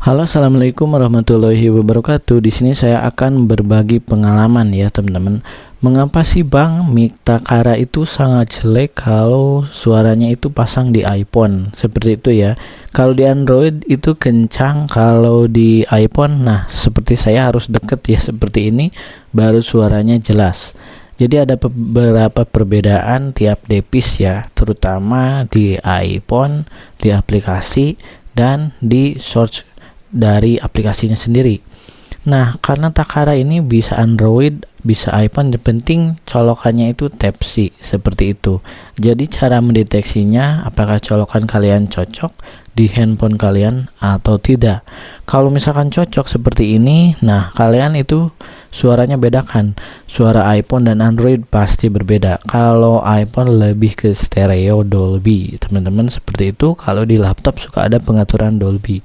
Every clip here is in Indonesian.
Halo, assalamualaikum warahmatullahi wabarakatuh. Di sini saya akan berbagi pengalaman ya teman-teman. Mengapa sih bang mic Takara itu sangat jelek kalau suaranya itu pasang di iPhone seperti itu ya? Kalau di Android itu kencang, kalau di iPhone, nah seperti saya harus deket ya seperti ini baru suaranya jelas. Jadi ada beberapa perbedaan tiap device ya, terutama di iPhone, di aplikasi dan di source dari aplikasinya sendiri. Nah, karena Takara ini bisa Android, bisa iPhone, yang penting colokannya itu Type-C seperti itu. Jadi cara mendeteksinya apakah colokan kalian cocok di handphone kalian atau tidak. Kalau misalkan cocok seperti ini, nah kalian itu suaranya bedakan. Suara iPhone dan Android pasti berbeda. Kalau iPhone lebih ke stereo Dolby, teman-teman seperti itu. Kalau di laptop suka ada pengaturan Dolby.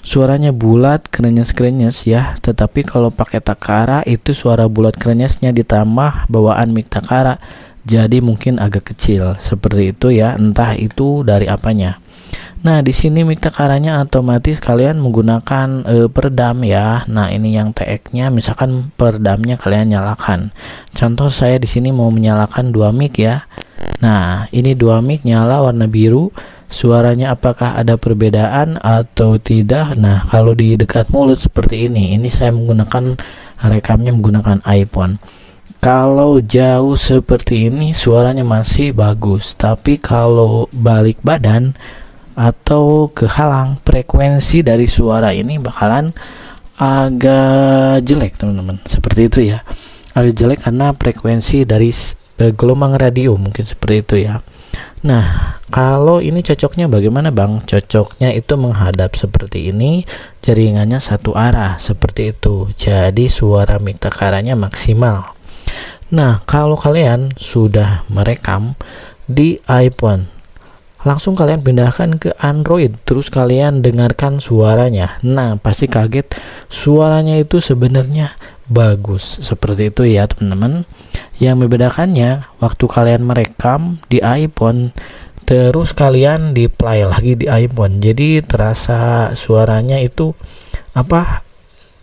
Suaranya bulat, krenyes-krenyes ya. Tetapi kalau pakai Takara itu suara bulat krenyesnya ditambah bawaan mic Takara, jadi mungkin agak kecil seperti itu ya. Entah itu dari apanya. Nah, di sini mic Takaranya otomatis kalian menggunakan peredam ya. Nah, ini yang TX-nya, misalkan peredamnya kalian nyalakan. Contoh saya di sini mau menyalakan dua mic ya. Nah, ini dua mic nyala warna biru. Suaranya apakah ada perbedaan atau tidak? Nah, kalau di dekat mulut seperti ini saya menggunakan rekamnya menggunakan iPhone. Kalau jauh seperti ini suaranya masih bagus, tapi kalau balik badan atau kehalang, frekuensi dari suara ini bakalan agak jelek teman-teman, seperti itu ya. Agak jelek karena frekuensi dari gelombang radio, mungkin seperti itu ya. Nah, kalau ini cocoknya bagaimana bang? Cocoknya itu menghadap seperti ini, jaringannya satu arah seperti itu, jadi suara mic Takaranya maksimal. Nah, kalau kalian sudah merekam di iPhone, langsung kalian pindahkan ke Android, terus kalian dengarkan suaranya. Nah, pasti kaget, suaranya itu sebenarnya bagus seperti itu ya teman-teman. Yang membedakannya waktu kalian merekam di iPhone terus kalian di play lagi di iPhone, jadi terasa suaranya itu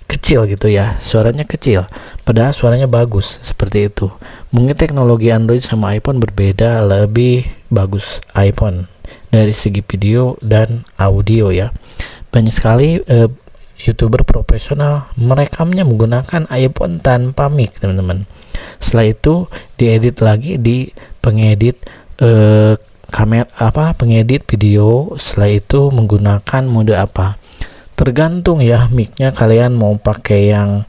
kecil gitu ya, suaranya kecil padahal suaranya bagus seperti itu. Mungkin teknologi Android sama iPhone berbeda, lebih bagus iPhone dari segi video dan audio ya. Banyak sekali YouTuber profesional merekamnya menggunakan iPhone tanpa mic teman-teman. Setelah itu diedit lagi di pengedit pengedit video. Setelah itu menggunakan mode apa, tergantung ya micnya, kalian mau pakai yang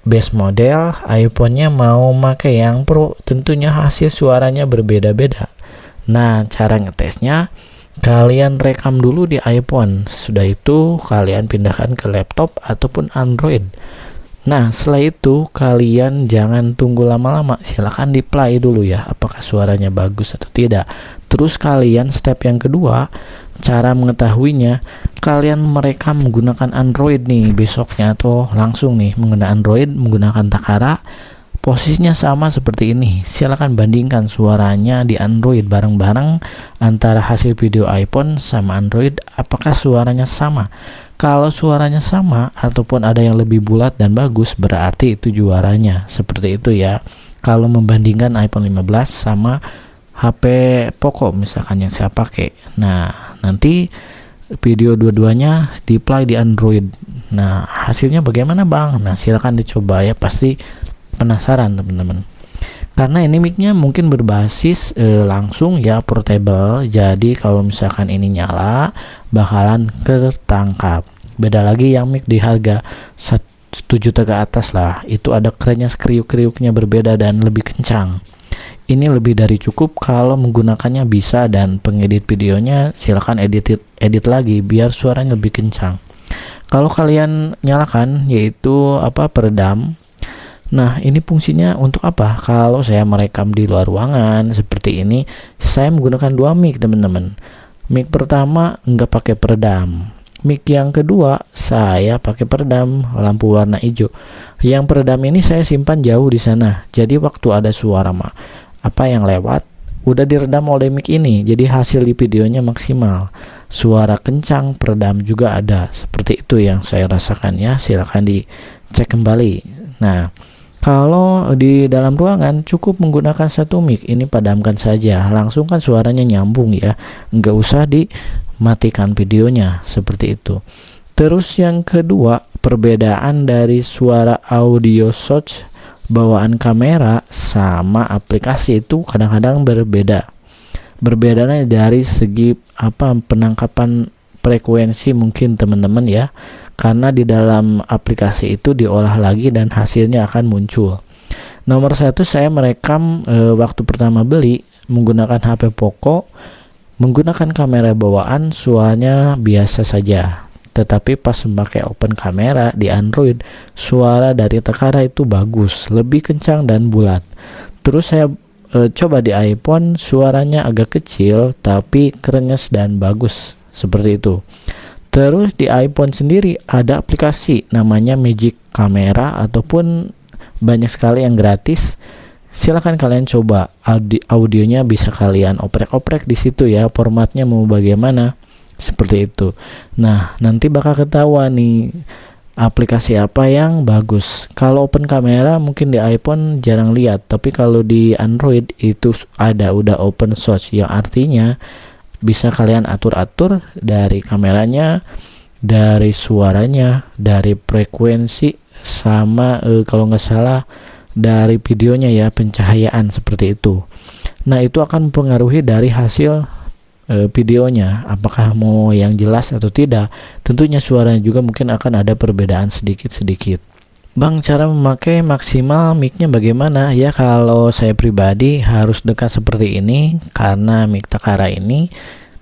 base model, iPhone-nya mau pakai yang Pro, tentunya hasil suaranya berbeda-beda. Nah, cara ngetesnya kalian rekam dulu di iPhone, sudah itu kalian pindahkan ke laptop ataupun Android. Nah, setelah itu kalian jangan tunggu lama-lama, silahkan di play dulu ya apakah suaranya bagus atau tidak. Terus kalian step yang kedua, cara mengetahuinya, kalian merekam menggunakan Android nih besoknya, atau langsung nih menggunakan Android menggunakan Takara, posisinya sama seperti ini. Silahkan bandingkan suaranya di Android bareng-bareng antara hasil video iPhone sama Android, apakah suaranya sama. Kalau suaranya sama ataupun ada yang lebih bulat dan bagus, berarti itu juaranya, seperti itu ya. Kalau membandingkan iPhone 15 sama HP Poco misalkan yang saya pakai, nah nanti video dua-duanya di play di Android. Nah, hasilnya bagaimana bang? Nah, silahkan dicoba ya, pasti penasaran teman-teman. Karena ini micnya mungkin berbasis langsung ya, portable, jadi kalau misalkan ini nyala bakalan ketangkap. Beda lagi yang mic di harga 1 juta ke atas lah, itu ada kerennya, kriuk-kriuknya berbeda dan lebih kencang. Ini lebih dari cukup kalau menggunakannya bisa, dan pengedit videonya silahkan edit lagi biar suaranya lebih kencang. Kalau kalian nyalakan yaitu peredam. Nah, ini fungsinya untuk apa? Kalau saya merekam di luar ruangan seperti ini, saya menggunakan dua mic teman-teman. Mic pertama nggak pakai peredam, mic yang kedua saya pakai peredam lampu warna hijau. Yang peredam ini saya simpan jauh di sana, jadi waktu ada suara yang lewat udah diredam oleh mic ini, jadi hasil di videonya maksimal. suara kencang, peredam juga ada. Seperti itu yang saya rasakan ya. Silakan dicek kembali. Nah, kalau di dalam ruangan cukup menggunakan satu mic, ini padamkan saja, langsung kan suaranya nyambung ya, nggak usah dimatikan videonya, seperti itu. Terus yang kedua, perbedaan dari suara audio source bawaan kamera sama aplikasi itu kadang-kadang berbeda. Berbedanya dari segi penangkapan frekuensi mungkin teman-teman ya, karena di dalam aplikasi itu diolah lagi dan hasilnya akan muncul. Nomor satu, saya merekam waktu pertama beli menggunakan HP Poco, menggunakan kamera bawaan, suaranya biasa saja. Tetapi pas memakai open kamera di Android, suara dari Takara itu bagus, lebih kencang dan bulat. Terus saya coba di iPhone, suaranya agak kecil tapi krenyes dan bagus, seperti itu. Terus di iPhone sendiri ada aplikasi namanya Magic Camera ataupun banyak sekali yang gratis. Silahkan kalian coba, audionya bisa kalian oprek-oprek di situ ya, formatnya mau bagaimana, seperti itu. Nah, nanti bakal ketahuan nih aplikasi apa yang bagus. Kalau open kamera mungkin di iPhone jarang lihat, tapi kalau di Android itu udah open source, yang artinya bisa kalian atur-atur dari kameranya, dari suaranya, dari frekuensi, sama kalau nggak salah dari videonya ya, pencahayaan, seperti itu. Nah, itu akan mempengaruhi dari hasil videonya, apakah mau yang jelas atau tidak. Tentunya suaranya juga mungkin akan ada perbedaan sedikit-sedikit. Bang, cara memakai maksimal mic-nya bagaimana? Ya, kalau saya pribadi harus dekat seperti ini karena mic Takara ini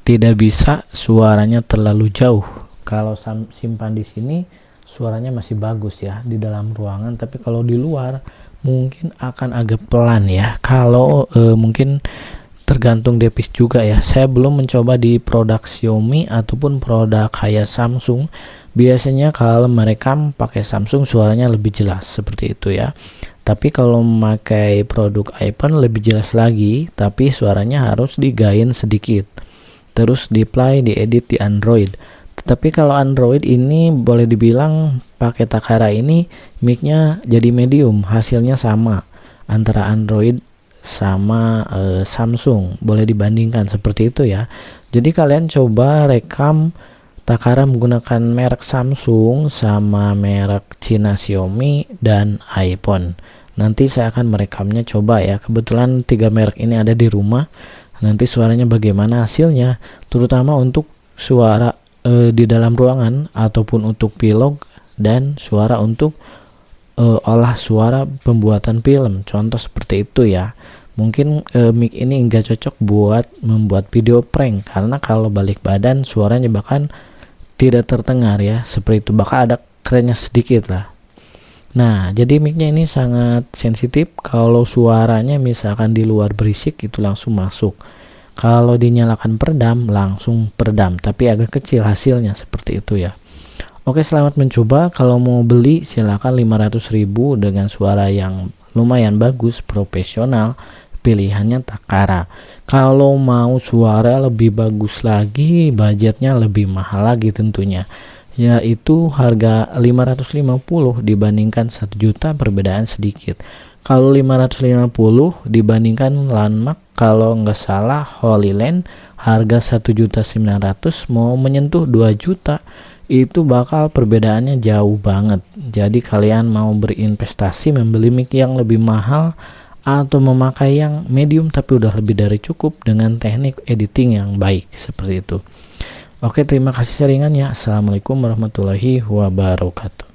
tidak bisa suaranya terlalu jauh. Kalau simpan di sini suaranya masih bagus ya di dalam ruangan, tapi kalau di luar mungkin akan agak pelan ya. Kalau mungkin tergantung device juga ya. Saya belum mencoba di produk Xiaomi ataupun produk kayak Samsung. Biasanya kalau merekam pakai Samsung suaranya lebih jelas, seperti itu ya. Tapi kalau memakai produk iPhone lebih jelas lagi, tapi suaranya harus digain sedikit. Terus di-play, diedit di Android. Tetapi kalau Android ini boleh dibilang pakai Takara ini mic-nya jadi medium, hasilnya sama antara Android sama Samsung, boleh dibandingkan seperti itu ya. Jadi kalian coba rekam Takara menggunakan merek Samsung sama merek Cina Xiaomi dan iPhone. Nanti saya akan merekamnya coba ya. Kebetulan 3 merek ini ada di rumah. Nanti suaranya bagaimana hasilnya, terutama untuk suara di dalam ruangan ataupun untuk vlog dan suara untuk olah suara pembuatan film. Contoh seperti itu ya. Mungkin mic ini enggak cocok buat membuat video prank karena kalau balik badan suaranya bahkan tidak terdengar ya, seperti itu, bakal ada kerennya sedikit lah. Nah, jadi micnya ini sangat sensitif. Kalau suaranya misalkan di luar berisik itu langsung masuk. Kalau dinyalakan peredam langsung peredam, tapi agak kecil hasilnya, seperti itu ya. Oke, selamat mencoba. Kalau mau beli silakan 500.000 dengan suara yang lumayan bagus, profesional. Pilihannya Takara. Kalau mau suara lebih bagus lagi, budgetnya lebih mahal lagi tentunya, yaitu harga 550 dibandingkan 1 juta, perbedaan sedikit. Kalau 550 dibandingkan Landmark, kalau nggak salah Holy Land harga 1.900.000 mau menyentuh 2 juta, itu bakal perbedaannya jauh banget. Jadi kalian mau berinvestasi membeli mic yang lebih mahal atau memakai yang medium tapi udah lebih dari cukup dengan teknik editing yang baik, seperti itu. Oke, terima kasih seringannya. Assalamualaikum warahmatullahi wabarakatuh.